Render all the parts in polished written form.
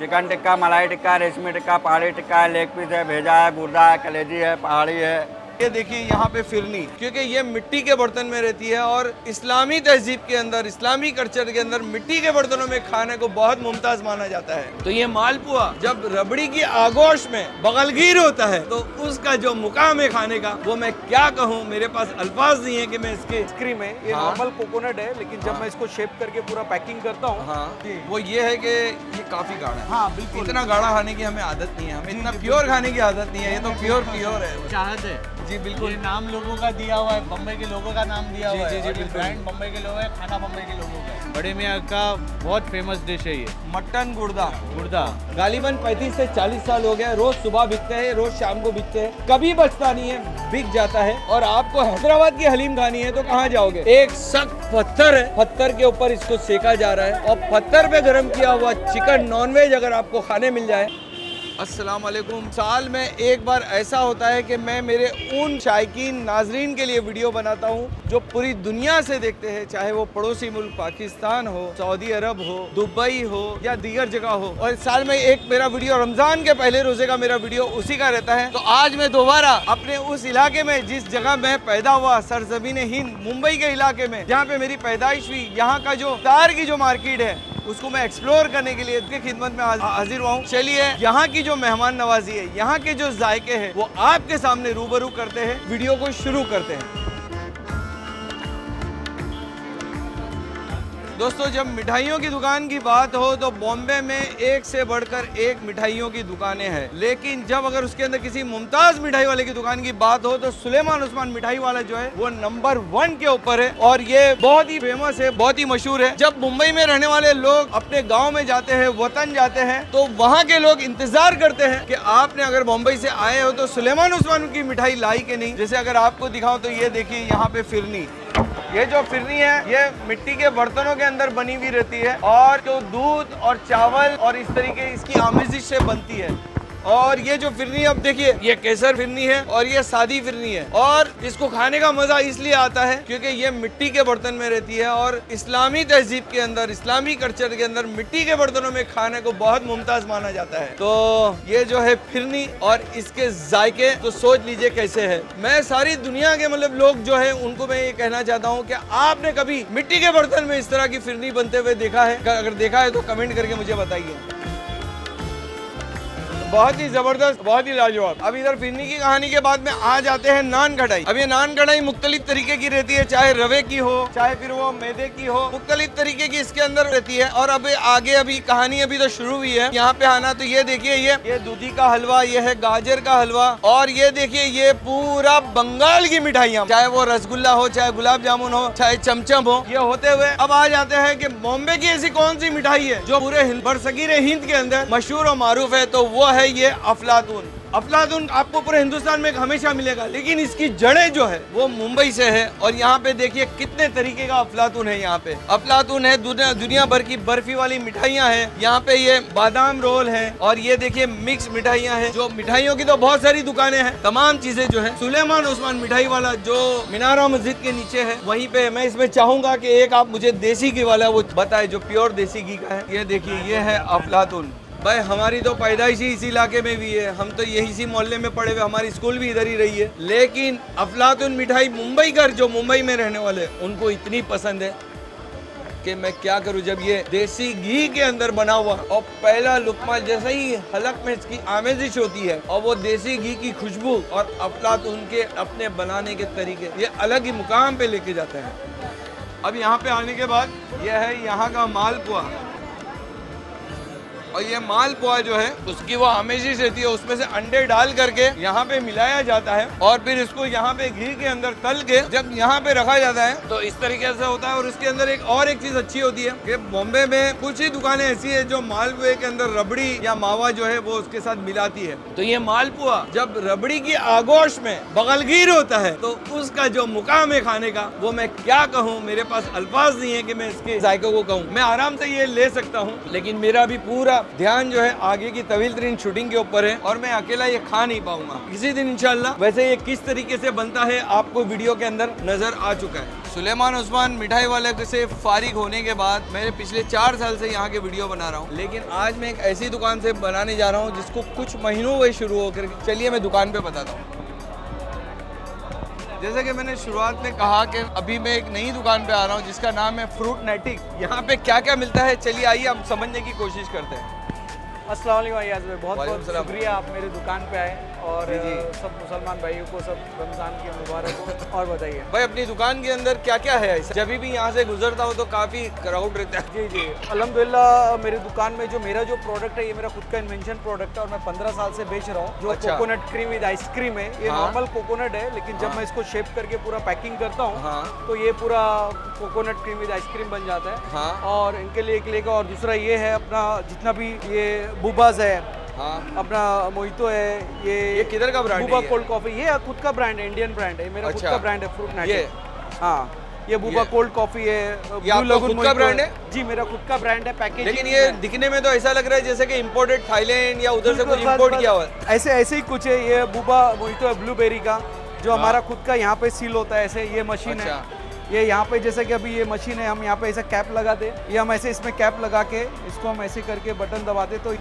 Chicken tikka, मलाई टिक्का, रेशमी टिक्का, पहाड़ी टिक्का, लेग पीस है, भेजा है, गुर्दा है, कलेजी है, पहाड़ी है। ये देखिए यहाँ पे फिरनी, क्योंकि ये मिट्टी के बर्तन में रहती है और इस्लामी तहजीब के अंदर, इस्लामी कल्चर के अंदर मिट्टी के बर्तनों में खाने को बहुत मुमताज माना जाता है। तो ये मालपुआ जब रबड़ी की आगोश में बगलगीर होता है तो उसका जो मुकाम है खाने का, वो मैं क्या कहूँ, मेरे पास अल्फाज नहीं है कि मैं इसके। आइसक्रीम है ये, नॉर्मल कोकोनट है, लेकिन जब मैं इसको शेप करके पूरा पैकिंग करता हूँ। हाँ, वो ये है कि ये काफी गाढ़ा है। हाँ बिल्कुल, इतना गाढ़ा खाने की हमें आदत नहीं है, हमें इतना प्योर खाने की आदत नहीं है। ये तो प्योर है। चाहत है जी बिल्कुल। ये नाम लोगों का दिया हुआ है, बम्बई के लोगों का नाम दिया हुआ है। जी, और ये बिल्कुल। ब्रांड बम्बई के लोगों है, खाना बम्बई के लोगों का है। बड़े मियाँ का बहुत फेमस डिश है ये मटन गुर्दा। गुर्दा। गालिबन 35 से 40 साल हो गए, रोज सुबह बिकते हैं, रोज शाम को बिकते हैं, कभी बचता नहीं है, बिक जाता है। और आपको हैदराबाद की हलीम खानी है तो कहाँ जाओगे? एक सख्त पत्थर है, पत्थर के ऊपर इसको सेका जा रहा है और पत्थर पे गर्म किया हुआ चिकन नॉनवेज अगर आपको खाने मिल जाए। अस्सलाम वालेकुम। साल में एक बार ऐसा होता है कि मैं मेरे उन शायकीन नाजरीन के लिए वीडियो बनाता हूँ जो पूरी दुनिया से देखते हैं, चाहे वो पड़ोसी मुल्क पाकिस्तान हो, सऊदी अरब हो, दुबई हो या दीगर जगह हो। और साल में एक मेरा वीडियो रमजान के पहले रोजे का मेरा वीडियो उसी का रहता है। तो आज मैं दोबारा अपने उस इलाके में जिस जगह मैं पैदा हुआ, सरजमीन हिंद, मुंबई के इलाके में जहाँ पे मेरी पैदाइश हुई, यहाँ का जो तार की जो मार्केट है उसको मैं एक्सप्लोर करने के लिए इसकी खिदमत में हाजिर हुआ हूँ। चलिए यहाँ की जो मेहमान नवाजी है, यहाँ के जो जायके हैं, वो आपके सामने रूबरू करते हैं। वीडियो को शुरू करते हैं। दोस्तों, जब मिठाइयों की दुकान की बात हो तो बॉम्बे में एक से बढ़कर एक मिठाइयों की दुकानें हैं, लेकिन जब अगर उसके अंदर किसी मुमताज मिठाई वाले की दुकान की बात हो तो सुलेमान उस्मान मिठाई वाला जो है वो नंबर 1 के ऊपर है और ये बहुत ही फेमस है, बहुत ही मशहूर है। जब मुंबई में रहने वाले लोग अपने गाँव में जाते हैं, वतन जाते हैं, तो वहाँ के लोग इंतजार करते हैं कि आपने अगर मुंबई से आए हो तो सुलेमान उस्मान की मिठाई लाई कि नहीं। जैसे अगर आपको दिखाऊं तो ये देखिए यहाँ पे फिरनी, ये जो फिरनी है ये मिट्टी के बर्तनों के अंदर बनी हुई रहती है और जो दूध और चावल और इस तरीके इसकी आमेजिश से बनती है। और ये जो फिरनी, अब देखिए, ये केसर फिरनी है और ये सादी फिरनी है और इसको खाने का मजा इसलिए आता है क्योंकि ये मिट्टी के बर्तन में रहती है और इस्लामी तहजीब के अंदर, इस्लामी कल्चर के अंदर मिट्टी के बर्तनों में खाने को बहुत मुमताज माना जाता है। तो ये जो है फिरनी और इसके जायके तो सोच लीजिए कैसे है। मैं सारी दुनिया के मतलब लोग जो है उनको मैं ये कहना चाहता हूँ कि आपने कभी मिट्टी के बर्तन में इस तरह की फिरनी बनते हुए देखा है? अगर देखा है तो कमेंट करके मुझे बताइए। बहुत ही जबरदस्त, बहुत ही लाजवाब। अब इधर फिरनी की कहानी के बाद में आ जाते हैं नान कढ़ाई। अब ये नान कढ़ाई मुख्तलिफ तरीके की रहती है, चाहे रवे की हो, चाहे फिर वो मैदे की हो, मुख्तलिफ तरीके की इसके अंदर रहती है। और अब आगे अभी कहानी अभी तो शुरू हुई है। यहाँ पे आना तो ये देखिए, ये दूधी का हलवा, ये है गाजर का हलवा और ये देखिए ये पूरा बंगाल की मिठाइयाँ, चाहे वो रसगुल्ला हो, चाहे गुलाब जामुन हो, चाहे चमचम हो। ये होते हुए अब आ जाते हैं कि बॉम्बे की ऐसी कौन सी मिठाई है जो पूरे बरसगीरे हिंद के अंदर मशहूर और मारूफ है, तो वो है ये अफलातून। अफलातून आपको पूरे हिंदुस्तान में हमेशा मिलेगा, लेकिन इसकी जड़ें जो है वो मुंबई से है। और यहाँ पे देखिए कितने तरीके का अफलातून है। यहाँ पे अफलातून है, दुनिया भर की बर्फी वाली मिठाइयाँ हैं। यहाँ पे ये बादाम रोल है और ये देखिए मिक्स मिठाइयाँ हैं। जो मिठाइयों की तो बहुत सारी दुकानें हैं, तमाम चीजें जो है सुलेमान उस्मान मिठाई वाला जो मीनारा मस्जिद के नीचे है वहीं पे। मैं इसमें चाहूंगा कि एक आप मुझे देसी घी वाला वो बताए जो प्योर देसी घी का है। ये देखिए ये है अफलातून। भाई हमारी तो पैदाइश ही इसी इलाके में भी है, हम तो यही इसी मोहल्ले में पड़े हुए, हमारी स्कूल भी इधर ही रही है। लेकिन अफलातून मिठाई मुंबई कर जो मुंबई में रहने वाले उनको इतनी पसंद है कि मैं क्या करूं। जब ये देसी घी के अंदर बना हुआ और पहला लुकमा जैसे ही हलक में इसकी आमेजिश होती है और वो देसी घी की खुशबू और अफलातून के अपने बनाने के तरीके, ये अलग ही मुकाम पे लेके जाते हैं। अब यहाँ पे आने के बाद यह है यहाँ का मालपुआ और ये मालपुआ जो है उसकी वो आमेजिश रहती है, उसमें से अंडे डाल करके यहाँ पे मिलाया जाता है और फिर इसको यहाँ पे घी के अंदर तल के जब यहाँ पे रखा जाता है तो इस तरीके से होता है। और उसके अंदर एक चीज अच्छी होती है कि बॉम्बे में कुछ ही दुकानें ऐसी है जो मालपुए के अंदर रबड़ी या मावा जो है वो उसके साथ मिलाती है। तो ये मालपुआ जब रबड़ी की आगोश में बगलगीर होता है तो उसका जो मुकाम है खाने का, वो मैं क्या कहूँ, मेरे पास अल्फाज नहीं है कि मैं इसके जायके को कहूँ। मैं आराम से ये ले सकता हूँ, लेकिन मेरा भी पूरा ध्यान जो है आगे की तवील तरीन शूटिंग के ऊपर है और मैं अकेला ये खा नहीं पाऊंगा। किसी दिन इंशाल्लाह। वैसे ये किस तरीके से बनता है आपको वीडियो के अंदर नजर आ चुका है। सुलेमान उस्मान मिठाई वाले से फारिग होने के बाद मैं पिछले 4 साल से यहाँ के वीडियो बना रहा हूँ, लेकिन आज मैं एक ऐसी दुकान से बनाने जा रहा हूँ जिसको कुछ महीनों में शुरू होकर, चलिए मैं दुकान पे बताता हूँ। जैसे कि मैंने शुरुआत में कहा कि अभी मैं एक नई दुकान पे आ रहा हूँ जिसका नाम है फ्रूट नेटिक। यहाँ पे क्या क्या मिलता है चलिए आइए हम समझने की कोशिश करते हैं। अस्सलाम वालेकुम अय्याज भाई, बहुत वालेकुम बहुत सलाम। शुक्रिया आप मेरे दुकान पे आए और जी। सब मुसलमान भाइयों को सब रमज़ान की मुबारक हो। और बताइए। भाई अपनी दुकान के अंदर क्या क्या है ऐसा? जब भी यहाँ से गुजरता हूँ तो काफ़ी क्राउड रहता है। जी जी, अल्हम्दुलिल्लाह मेरी दुकान में जो मेरा प्रोडक्ट है ये मेरा खुद का इन्वेंशन प्रोडक्ट है और मैं 15 साल से बेच रहा हूँ। जो अच्छा। कोकोनट क्रीम विद आइसक्रीम है, ये हाँ। नॉर्मल कोकोनट है, लेकिन जब हाँ। मैं इसको शेप करके पूरा पैकिंग करता हूँ हाँ। तो ये पूरा कोकोनट क्रीम विद आइसक्रीम बन जाता है। हाँ। और इनके लिए एक लेगा और दूसरा ये है अपना जितना भी ये बूबाज है, हाँ। अपना मोहितो है, ये किधर का ब्रांड है बूबा ये? कोल्ड कॉफी, ये खुद का ब्रांड है, इंडियन ब्रांड है, मेरा खुद अच्छा। का ब्रांड है फ्रूट ये? नेटिक। हाँ, ये बूबा ये? कोल्ड कॉफी है, ये आपका खुद का ब्रांड है? जी मेरा खुद का ब्रांड है। पैकेज लेकिन ये दिखने में तो ऐसा लग रहा है जैसे कि इंपोर्टेड थाईलैंड या उधर से कुछ इंपोर्ट किया हुआ है। ऐसे ऐसे ही कुछ है। ये बूबा मोहितो है ब्लूबेरी का, जो हाँ। हमारा खुद का यहाँ पे सील होता है। ऐसे ये मशीन अच्छा। है, ये यहाँ पे जैसे कि अभी ये मशीन है, हम यहाँ पे ऐसा कैप लगाते हैं, ये हम ऐसे इसमें कैप लगा के इसको हम ऐसे करके बटन दबाते तो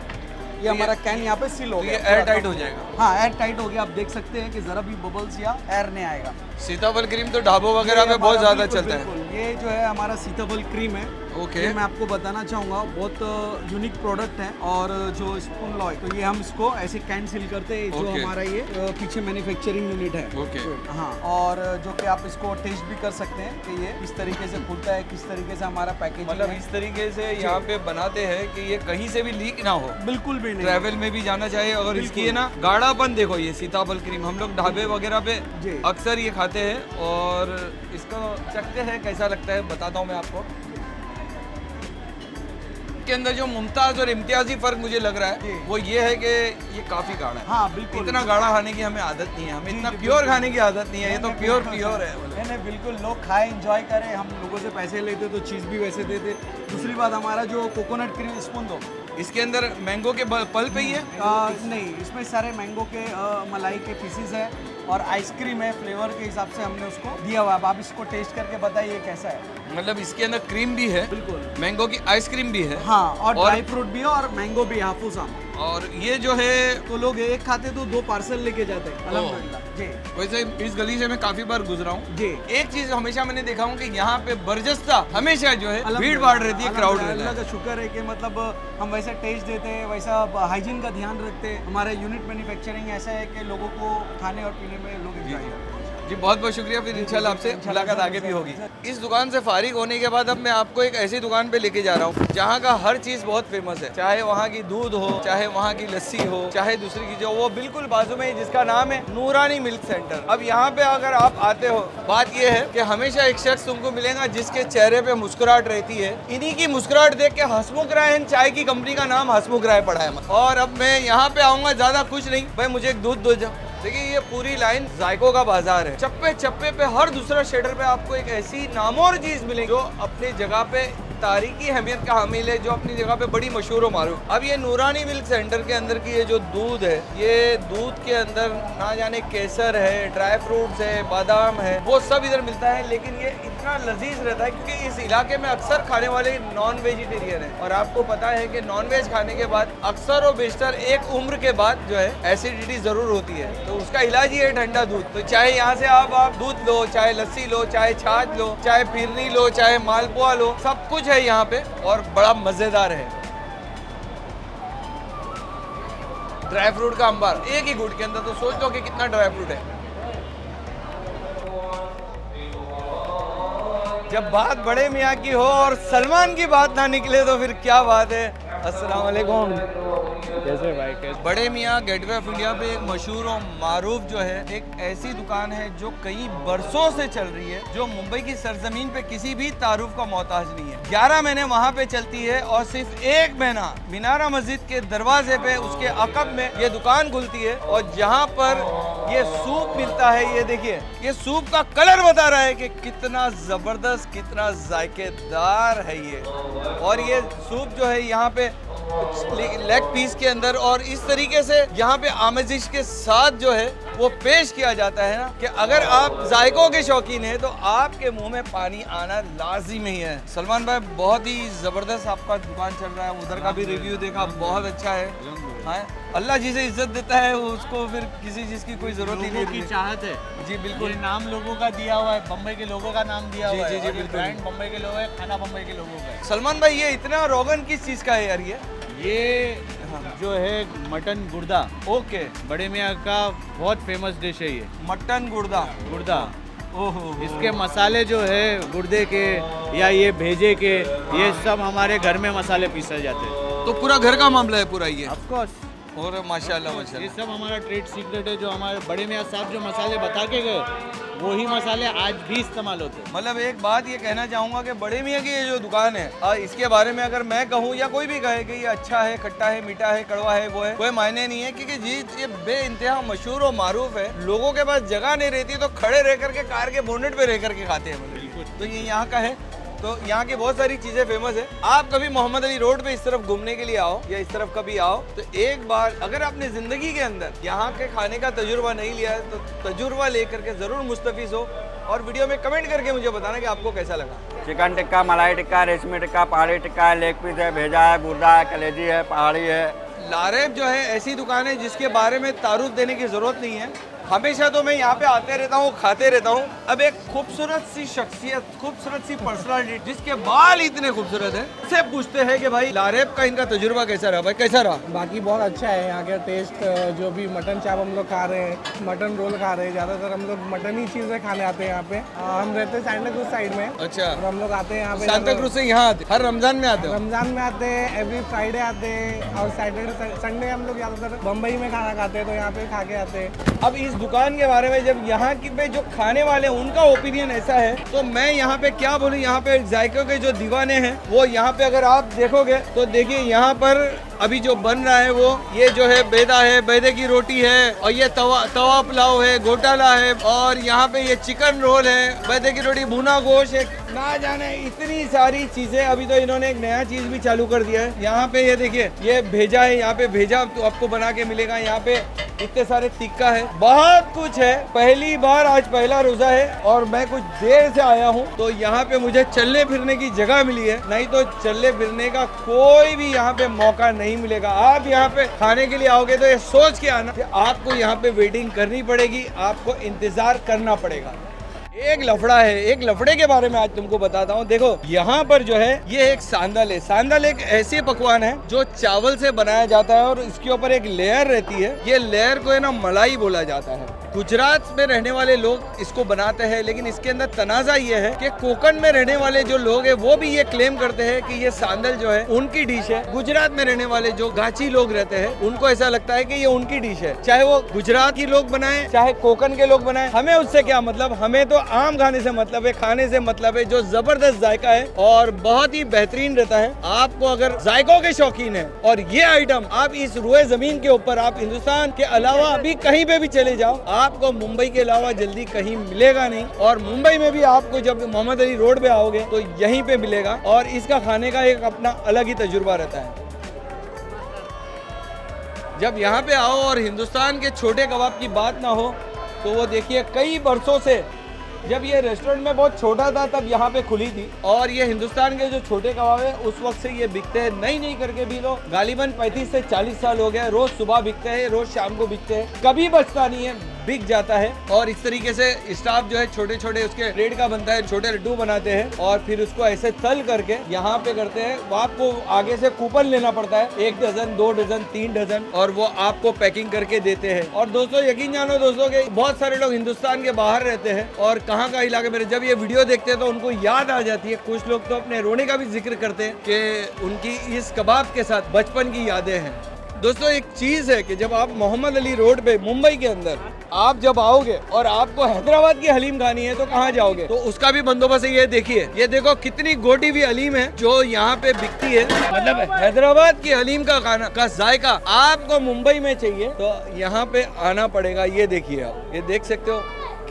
ये हमारा कैन यहाँ पे सील हो तो ये गया, एयर टाइट हो जाएगा। हाँ एयर टाइट हो गया। आप देख सकते हैं कि जरा भी बबल्स या एयर नहीं आएगा। सीताफल क्रीम तो ढाबों वगैरह ये पे बहुत हमारा ज्यादा बिल्कुल, चलता है। बिल्कुल। ये जो है हमारा सीताफल क्रीम है। ओके। ये मैं आपको बताना चाहूँगा, बहुत यूनिक प्रोडक्ट है। और जो स्पून लॉय, तो ये हम इसको ऐसे कैन सील करते हैं, जो ओके। हमारा ये पीछे मैन्युफैक्चरिंग यूनिट है। ओके। हाँ, और जो कि आप इसको टेस्ट भी कर सकते हैं कि ये किस तरीके से खुलता है, किस तरीके से हमारा पैकेज मतलब इस तरीके से यहाँ पे बनाते हैं कि ये कहीं से भी लीक ना हो, बिल्कुल भी नहीं। ट्रैवल में भी जाना चाहिए। और इसकी है ना गाढ़ापन देखो, ये सीताफल क्रीम हम लोग ढाबे वगैरह पे जी। अक्सर ये खाते हैं और इसको चखते हैं कैसा लगता है बताता हूँ मैं आपको। के अंदर जो मुमताज और इम्तियाजी फर्क मुझे लग रहा जी। है वो ये है कि ये काफी गाढ़ा है। हाँ बिल्कुल। इतना गाढ़ा खाने की हमें आदत नहीं है, हमें जी, इतना जी, प्योर बिल्कुल। खाने की आदत नहीं है। ये तो प्योर प्योर है। नहीं नहीं बिल्कुल, लोग खाए एंजॉय करें, हम लोगों से पैसे लेते तो चीज़ भी वैसे देते। दूसरी बात, हमारा जो कोकोनट क्रीम स्पून दो, इसके अंदर मैंगो के पल्प ही है। नहीं, इसमें सारे मैंगो के मलाई के पीसीस है और आइसक्रीम है। फ्लेवर के हिसाब से हमने उसको दिया हुआ है। अब आप इसको टेस्ट करके बताइए कैसा है। मतलब इसके अंदर क्रीम भी है, बिल्कुल। मैंगो की आइसक्रीम भी है। हाँ, और ड्राई फ्रूट भी है और मैंगो भी, हाफूस आम। और ये जो है तो लोग एक खाते तो 2 पार्सल लेके जाते हैं। अल्हम्दुलिल्लाह जी। वैसे इस गली से मैं काफी बार गुजरा हूँ जी। एक चीज हमेशा मैंने देखा हूँ कि यहाँ पे बरजस्ता हमेशा जो है भीड़ अल्हम्दुलिल्लाह, भाड़ रहती है, क्राउड रहता अल्लाह है। का शुक्र है कि मतलब हम वैसा टेस्ट देते हैं, वैसा हाइजीन का ध्यान रखते हैं। हमारा यूनिट मैन्युफैक्चरिंग ऐसा है कि लोगों को खाने और पीने में लोग एंजॉय करते हैं। जी बहुत बहुत शुक्रिया। फिर इंशाल्लाह आपसे मुलाकात आगे भी होगी। इस दुकान से फारिग होने के बाद अब मैं आपको एक ऐसी दुकान पे लेके जा रहा हूँ जहाँ का हर चीज बहुत फेमस है। चाहे वहाँ की दूध हो, चाहे वहाँ की लस्सी हो, चाहे दूसरी की, जो वो बिल्कुल बाजू में ही जिसका नाम है नूरानी मिल्क सेंटर। अब यहाँ पे अगर आप आते हो, बात ये है कि हमेशा एक शख्स तुमको मिलेगा जिसके चेहरे पे मुस्कुराहट रहती है। इन्हीं की मुस्कुराहट देख के हसमुख राय चाय की कंपनी का नाम हसमुख राय पड़ा है। और अब मैं यहाँ पे आऊंगा, ज्यादा कुछ नहीं, भाई मुझे एक दूध दो जाओ। देखिए ये पूरी लाइन जायकों का बाजार है। चप्पे चप्पे पे हर दूसरा शेडर पे आपको एक ऐसी नामोर चीज मिलेगी जो अपनी जगह पे तारीखी अहमियत का हामिल है, जो अपनी जगह पे बड़ी मशहूर और मारूफ। अब ये नूरानी मिल्क सेंटर के अंदर की ये जो दूध है, ये दूध के अंदर ना जाने केसर है, ड्राई फ्रूट्स है, बादाम है, वो सब इधर मिलता है। लेकिन ये इतना लजीज रहता है क्योंकि इस इलाके में अक्सर खाने वाले नॉन वेजिटेरियन है। और आपको पता है कि नॉन वेज खाने के बाद अक्सर और बेशतर एक उम्र के बाद जो है एसिडिटी जरूर होती है, तो उसका इलाज ही है ठंडा दूध। तो चाहे यहाँ से आप दूध लो, चाहे लस्सी लो, चाहे छाछ लो, चाहे फिरनी लो, चाहे मालपुआ लो, सब कुछ है यहाँ पे और बड़ा मजेदार है। ड्राई फ्रूट का अंबार एक ही गुड़ के अंदर, तो सोच लो कि कितना ड्राई फ्रूट है। जब बात बड़े मियाँ की हो और सलमान की बात ना निकले तो फिर क्या बात है। अस्सलाम वालेकुम। कैसे भाई कैसे? बड़े मियाँ गेटवे ऑफ इंडिया पे एक मशहूर और मारूफ जो है एक ऐसी दुकान है जो कई बरसों से चल रही है, जो मुंबई की सरजमीन पे किसी भी तारुफ का मोहताज नहीं है। 11 महीने वहाँ पे चलती है और सिर्फ 1 महीना मीनारा मस्जिद के दरवाजे पे उसके अकब में ये दुकान खुलती है। और जहाँ पर ये सूप मिलता है, ये देखिए ये सूप का कलर बता रहा है कि कितना जबरदस्त, कितना जायकेदार है ये। और ये सूप जो है यहाँ पे लेग पीस के अंदर और इस तरीके से यहाँ पे आमेजिश के साथ जो है वो पेश किया जाता है ना कि अगर आप जायकों के शौकीन हैं तो आपके मुंह में पानी आना लाजिम ही है। सलमान भाई बहुत ही जबरदस्त आपका दुकान चल रहा है, उधर का भी रिव्यू देखा, बहुत अच्छा है। हाँ, अल्लाह जिसे इज्जत देता है उसको फिर किसी चीज की कोई जरूरत ही नहीं की होती। चाहत है जी बिल्कुल। ये नाम लोगों का दिया हुआ है, बम्बई के लोगों का नाम दिया जी, हुआ जी, है जी, और ये बिल्कुल। ब्रांड बम्बई के लोगों है, खाना बम्बई के लोगों का है। सलमान भाई ये इतना रोगन किस चीज का है यार ये जो है मटन गुर्दा, ओके, बड़े मियाँ का बहुत फेमस डिश है ये मटन गुर्दा। गुर्दा। ओहो, इसके मसाले जो है गुर्दे के या ये भेजे के, ये सब हमारे घर में मसाले पीसे जाते हैं। तो पूरा घर का मामला है पूरा ये। ऑफ कोर्स और माशाल्लाह ये माशाल्लाह। सब हमारा ट्रेड सीक्रेट है, जो हमारे बड़े मियाँ साहब जो मसाले बता के गए वही मसाले आज भी इस्तेमाल होते हैं। मतलब एक बात ये कहना चाहूँगा कि बड़े मियाँ की ये जो दुकान है इसके बारे में अगर मैं कहूँ या कोई भी कहे कि ये अच्छा है, खट्टा है, मीठा है, कड़वा है, वो है, कोई मायने नहीं है, क्योंकि जी ये बेइंतहा मशहूर और मारूफ है। लोगों के पास जगह नहीं रहती तो खड़े रह करके कार के बोनेट पे रह करके खाते हैं। मतलब तो ये यहाँ का है, तो यहाँ की बहुत सारी चीजें फेमस है। आप कभी मोहम्मद अली रोड पे इस तरफ घूमने के लिए आओ या इस तरफ कभी आओ तो एक बार अगर आपने जिंदगी के अंदर यहाँ के खाने का तजुर्बा नहीं लिया है तो तजुर्बा लेकर के जरूर मुस्तफिज हो और वीडियो में कमेंट करके मुझे बताना कि आपको कैसा लगा। चिकन टिक्का, मलाई टिक्का, रेशमी टिक्का, पहाड़ी टिक्का है, लेग पीस है, भेजा है, गुर्दा है, कलेजी है, पहाड़ी है। लारेब जो है ऐसी दुकान है जिसके बारे में तारुफ देने की जरूरत नहीं है। हमेशा तो मैं यहाँ पे आते रहता हूँ, खाते रहता हूँ। अब एक खूबसूरत सी शख्सियत, खूबसूरत सी पर्सनालिटी जिसके बाल इतने खूबसूरत है, से पूछते हैं कि भाई लारेब का इनका तजुर्बा कैसा रहा? भाई कैसा रहा? बाकी बहुत अच्छा है यहाँ का टेस्ट। जो भी मटन चाप हम लोग खा रहे हैं, मटन रोल खा रहे हैं, ज़्यादातर हम लोग मटन ही चीज़ें खाने आते हैं यहाँ पे। हम रहते हैं सैंटा क्रूज साइड में अच्छा, और हम लोग आते हैं यहाँ पे। सांता क्रूज से यहाँ आते, हर रमजान में आते हो? रमजान में आते हैं, एवरी फ्राइडे आते हैं और सैटरडे संडे हम लोग ज़्यादातर बम्बई में खाना खाते हैं तो यहाँ पे खा के आते हैं। अब इस दुकान के बारे में जब यहाँ की पे जो खाने वाले हैं उनका ओपिनियन ऐसा है तो मैं यहाँ पे क्या बोलूँ, यहाँ पे जायकों के जो दीवाने हैं वो यहाँ पे अगर आप देखोगे तो देखिए यहाँ पर अभी जो बन रहा है वो ये जो है बेदा है, बेदे की रोटी है और ये तवा पुलाव है, घोटाला है और यहाँ पे ये चिकन रोल है, बेदे की रोटी, भुना गोश्त है, ना जाने इतनी सारी चीजें। अभी तो इन्होंने एक नया चीज भी चालू कर दिया है। यहाँ पे ये देखिए ये भेजा है, यहाँ पे भेजा तो आपको बना के मिलेगा। यहाँ पे इतने सारे टिक्का है, बहुत कुछ है। पहली बार आज पहला रोजा है और मैं कुछ देर से आया हूँ तो यहाँ पे मुझे चलने फिरने की जगह मिली है, नहीं तो चलने फिरने का कोई भी यहाँ पे मौका नहीं मिलेगा। आप यहाँ पे खाने के लिए आओगे तो ये सोच के आना कि आपको यहाँ पे वेटिंग करनी पड़ेगी, आपको इंतजार करना पड़ेगा। एक लफड़ा है, एक लफड़े के बारे में आज तुमको बताता हूँ। देखो यहाँ पर जो है ये एक सांदल है। सांदल एक ऐसी पकवान है जो चावल से बनाया जाता है और इसके ऊपर एक लेयर रहती है। ये लेयर को है ना मलाई बोला जाता है। गुजरात में रहने वाले लोग इसको बनाते हैं, लेकिन इसके अंदर तनाजा ये है कि कोकण में रहने वाले जो लोग हैं वो भी ये क्लेम करते हैं कि ये सांदल जो है उनकी डिश है। गुजरात में रहने वाले जो गाची लोग रहते हैं उनको ऐसा लगता है कि ये उनकी डिश है, चाहे वो गुजरात के लोग बनाए चाहे कोकण के लोग बनाए। हमें उससे क्या मतलब, हमें तो आम खाने से मतलब है, खाने से मतलब है जो जबरदस्त जायका है और बहुत ही बेहतरीन रहता है। आपको अगर जायकों के शौकीन है और ये आइटम आप इस रुए जमीन के ऊपर, आप हिंदुस्तान के अलावा अभी कहीं पे भी चले जाओ, आपको मुंबई के अलावा जल्दी कहीं मिलेगा नहीं। और मुंबई में भी आपको जब मोहम्मद अली रोड पे आओगे तो यहीं पे मिलेगा और इसका खाने का एक अपना अलग ही तजुर्बा रहता है। जब यहाँ पे आओ और हिंदुस्तान के छोटे कबाब की बात ना हो तो वो देखिए कई बरसों से, जब ये रेस्टोरेंट में बहुत छोटा था तब यहाँ पे खुली थी और ये हिंदुस्तान के जो छोटे कबाब है उस वक्त से ये बिकते हैं। नई करके भी लोग गालिबन 35 से 40 साल हो गए, रोज सुबह बिकते हैं, रोज शाम को बिकते हैं, कभी बचता नहीं है, बिक जाता है। और इस तरीके से स्टाफ जो है छोटे छोटे उसके ब्रेड का बनता है, छोटे लड्डू बनाते हैं और फिर उसको ऐसे तल करके यहाँ पे करते हैं। वो आपको आगे से कूपन लेना पड़ता है, 1 डजन 2 डजन 3 डजन, और वो आपको पैकिंग करके देते हैं। और दोस्तों यकीन जानो दोस्तों के बहुत सारे लोग हिंदुस्तान के बाहर रहते हैं और कहाँ का इलाके में, जब ये वीडियो देखते हैं तो उनको याद आ जाती है। कुछ लोग तो अपने रोने का भी जिक्र करते हैं कि उनकी इस कबाब के साथ बचपन की यादें हैं। दोस्तों एक चीज है कि जब आप मोहम्मद अली रोड पे मुंबई के अंदर आप जब आओगे और आपको हैदराबाद की हलीम खानी है तो कहाँ जाओगे, तो उसका भी बंदोबस्त है। ये देखिए, ये देखो कितनी गोटी हुई हलीम है जो यहाँ पे बिकती है। मतलब हैदराबाद की हलीम का खाना का जायका आपको मुंबई में चाहिए तो यहाँ पे आना पड़ेगा। ये देखिए, आप ये देख सकते हो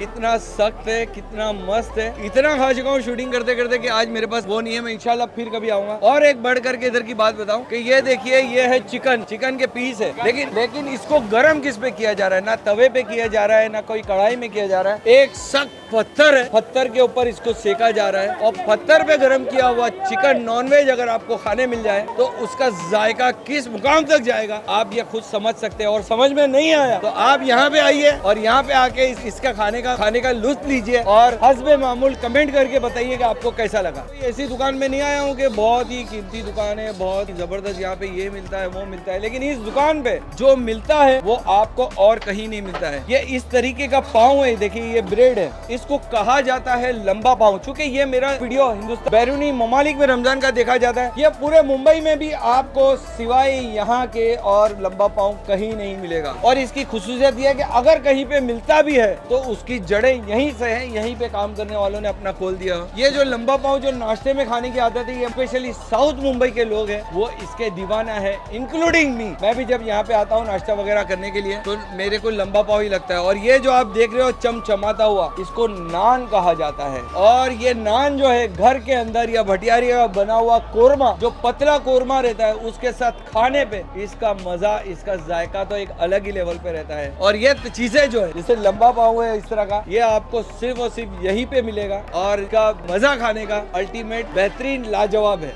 कितना सख्त है, कितना मस्त है। इतना खा चुका हूँ शूटिंग करते करते कि आज मेरे पास वो नहीं है। मैं इंशाल्लाह फिर कभी आऊंगा। और एक बढ़ करके इधर की बात बताऊं कि ये देखिए, ये है चिकन के पीस है, लेकिन इसको गर्म किस पे किया जा रहा है? ना तवे पे किया जा रहा है, ना कोई कढ़ाई में किया जा रहा है। एक सख्त पत्थर है, पत्थर के ऊपर इसको सेका जा रहा है और पत्थर पे गर्म किया हुआ चिकन नॉनवेज अगर आपको खाने मिल जाए तो उसका जायका किस मुकाम तक जाएगा आप ये खुद समझ सकते हैं। और समझ में नहीं आया तो आप यहाँ पे आइए और यहाँ पे आके इसका खाने का लुत्फ लीजिए और हस्बे मामूल कमेंट करके बताइए कि आपको कैसा लगा। ऐसी दुकान में नहीं आया हूँ कि बहुत ही कीमती दुकान है, बहुत ही जबरदस्त यहाँ पे ये मिलता है वो मिलता है, लेकिन इस दुकान पे जो मिलता है वो आपको और कहीं नहीं मिलता है। ये इस तरीके का पाव है, देखिए ये ब्रेड है, इसको कहा जाता है लंबा पाव। चूंकि ये मेरा वीडियो हिंदुस्तान बैरूनी ममालिक में रमजान का देखा जाता है, ये पूरे मुंबई में भी आपको सिवाय यहाँ के और लंबा पाव कहीं नहीं मिलेगा। और इसकी खुसूसियत यह है कि अगर कहीं पे मिलता भी है तो उसकी जड़ें यहीं से है, यहीं पे काम करने वालों ने अपना खोल दिया। ये जो लंबा पाव जो नाश्ते में खाने की आदत है, ये स्पेशली साउथ मुंबई के लोग हैं वो इसके दीवाना है, इंक्लूडिंग मी। मैं भी जब यहाँ पे आता हूँ नाश्ता वगैरह करने के लिए तो मेरे को लंबा पाव ही लगता है। और ये जो आप देख रहे हो चमचमाता हुआ, इसको नान कहा जाता है। और ये नान जो है घर के अंदर या भटियारी का बना हुआ कोरमा, जो पतला कोरमा रहता है, उसके साथ खाने पे इसका मजा, इसका जायका तो एक अलग ही लेवल पे रहता है। और ये चीजें जो है जैसे लंबा पाव है इस तरह का, ये आपको सिर्फ और सिर्फ यहीं पे मिलेगा और इसका मजा खाने का अल्टीमेट बेहतरीन लाजवाब है।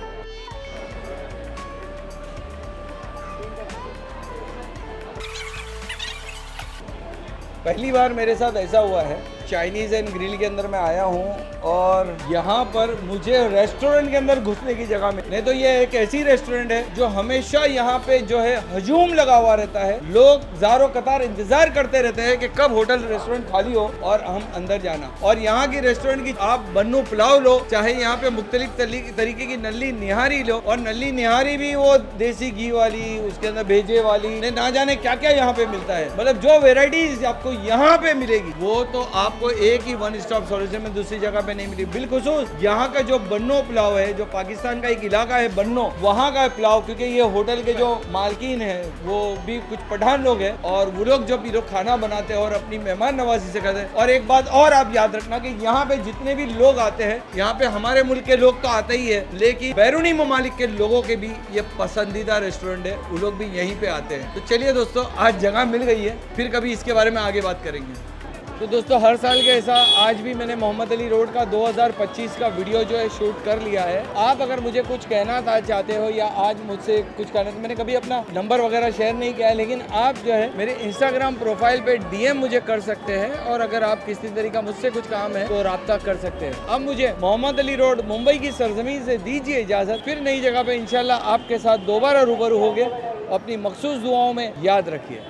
पहली बार मेरे साथ ऐसा हुआ है, चाइनीज एंड ग्रिल के अंदर मैं आया हूँ और यहाँ पर मुझे रेस्टोरेंट के अंदर घुसने की जगह में, नहीं तो ये एक ऐसी रेस्टोरेंट है जो हमेशा यहाँ पे जो है हजूम लगा हुआ रहता है। लोग ज़ारो कतार इंतजार करते रहते हैं कि कब होटल रेस्टोरेंट खाली हो और हम अंदर जाना। और यहाँ की रेस्टोरेंट की आप बन्नू पुलाव लो, चाहे यहाँ पे मुख्तलिफ तरीके की नल्ली निहारी लो, और नल्ली निहारी भी वो देसी घी वाली, उसके अंदर भेजे वाली, ना जाने क्या क्या यहाँ पे मिलता है। मतलब जो वेराइटीज आपको यहाँ पे मिलेगी वो तो आपको एक ही वन स्टॉप सॉल्यूशन में दूसरी जगह पे नहीं मिली। बिलखुसूस यहाँ का जो बन्नो पुलाव है, जो पाकिस्तान का एक इलाका है बन्नो, वहाँ का पुलाव, क्योंकि ये होटल के जो मालकीन है वो भी कुछ पठान लोग हैं और वो लोग जब ये लोग खाना बनाते हैं और अपनी मेहमान नवाजी से करते हैं। और एक बात और आप याद रखना कि यहाँ पे जितने भी लोग आते हैं, यहाँ पे हमारे मुल्क के लोग तो आते ही है, लेकिन बैरूनी ममालिक के लोगों के भी ये पसंदीदा रेस्टोरेंट है, वो लोग भी यहीं पे आते हैं। तो चलिए दोस्तों, आज जगह मिल गई है, फिर कभी इसके बारे में आगे बात करेंगे। तो दोस्तों, हर साल के ऐसा आज भी मैंने मोहम्मद अली रोड का 2025 का वीडियो जो है शूट कर लिया है। आप अगर मुझे कुछ कहना था चाहते हो या आज मुझसे कुछ कहना, तो मैंने कभी अपना नंबर वगैरह शेयर नहीं किया है, लेकिन आप जो है मेरे इंस्टाग्राम प्रोफाइल पे DM मुझे कर सकते हैं और अगर आप किसी तरीका मुझसे कुछ काम है तो रब्ता कर सकते हैं। अब मुझे मोहम्मद अली रोड मुंबई की सरजमीन से दीजिए इजाजत, फिर नई जगह पे इंशाल्लाह आपके साथ दोबारा रूबरू होंगे। अपनी मखसूस दुआओं में याद रखिए।